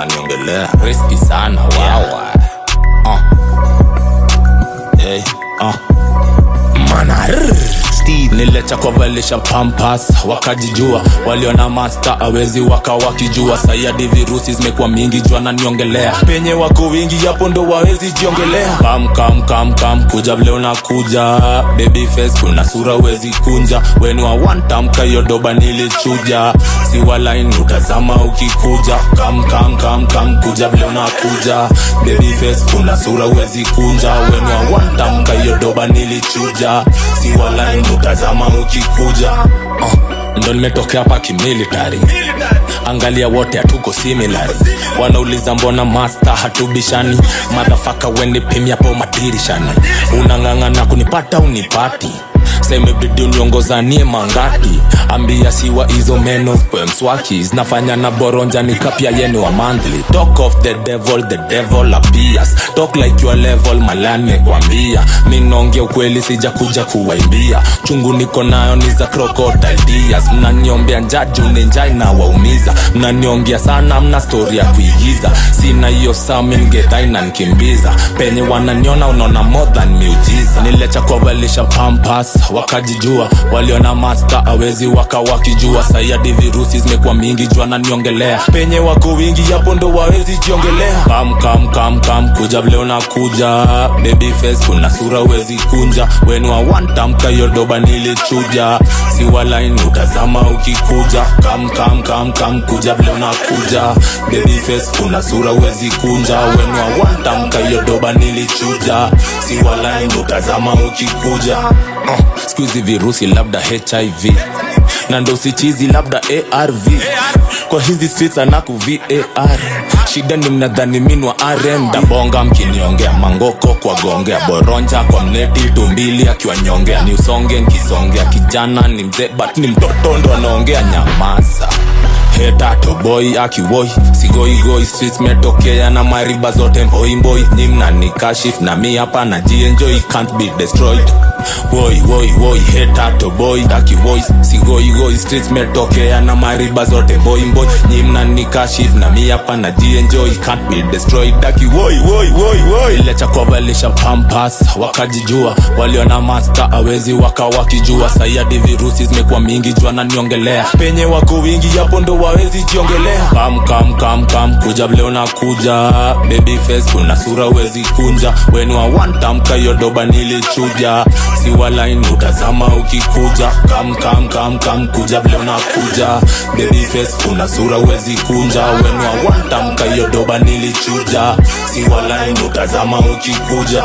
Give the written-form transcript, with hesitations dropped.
wananiongelea risky sana wawa. Hey, Nilecha kwa valisha pampas, wakajijua waliona master awezi waka wakijua. Sayadi virusi zimekuwa mingi jua na niongelea, penye wako wingi yapo ndo wawezi jiongelea. Kam kuja vile unakuja, baby face kuna sura wezi kunja. Wenu wa one time kayo doba nilichuja, si walaini utazama ukikuja. Kam kuja vile unakuja, baby face kuna sura wezi kunja. Wenu wa one time kayo doba nilichuja, si walaini utazama ukikuja. Ndo nimetokea hapa kimilitary, angalia wote hatuko similari. Wanauliza mbona master hatubishani, motherfucker weni pimi hapo madirishani. Unangangana kunipata unipati, seme bidi uniongozanie mangati. Ambia siwa hizo meno kwe mswaki, zinafanya na boronja ni kapia yenu wa monthly. Talk of the devil appears, talk like your level malane kwambia. Minongia ukweli sija kuja kuwaimbia, chungu niko nayo ni za crocodile tears. Mnaniombea njaju ni njai na waumiza, mnaniongea sana mna story ya kuigiza. Sina hiyo sami ngetai na nikimbiza, penye wananiona unaona more than miujiza. Nilecha kwa valisha pampas, wakajijua waliona master awezi waka wakijua. Sayadi virusi zimekuwa mingi jua na niongelea, penye wako wingi yapo ndo wawezi jiongelea. Kam kuja vile unakuja, baby face kuna sura wezi kunja. Wenu wa one time kayo doba nilichuja, si walaini utazama ukikuja. Kam kuja vile unakuja, baby face kuna sura wezi kunja. Wenu wa one time kayo doba nilichuja, si walaini utazama ukikuja. Squeezy virusi labda HIV, na ndo sichizi labda ARV. Kwa hizi streets anaku VAR, shida ni mnadhani minwa RM. Dabonga mkiniongea mangoko kwa gongea, boronja kwa mneti tumbili akiwa nyongea. Ni usonge nkisongea, kijana ni mzee but ni mtoto ndo anaongea nyamaza. Heta to boy akiwoi, sigoi streets metokea na mariba zote mboi. Nyimna ni kashif na mi hapa na jienjoy, can't be destroyed. Woi, heta to boy akiwoi, sigoi streets metokea na mariba zote mboi. Nyimna ni kashif na mi hapa na jienjoy, can't be destroyed. Akiwoi. Ilecha kwa valisha pampas, wakajijua waliona master awezi waka wakijua. Sayadi virusi zimekuwa mingi jua na niongelea, penye wako wingi yapo ndo wawezi jiongelea. Kam kuja vile unakuja, baby face kuna sura wezi kunja. Wenu wa one time kayo doba nilichuja, si walaini utazama ukikuja. Kam kuja vile unakuja, baby face kuna sura wezi kunja. Wenu wa one time kayo doba nilichuja, si walaini utazama ukikuja.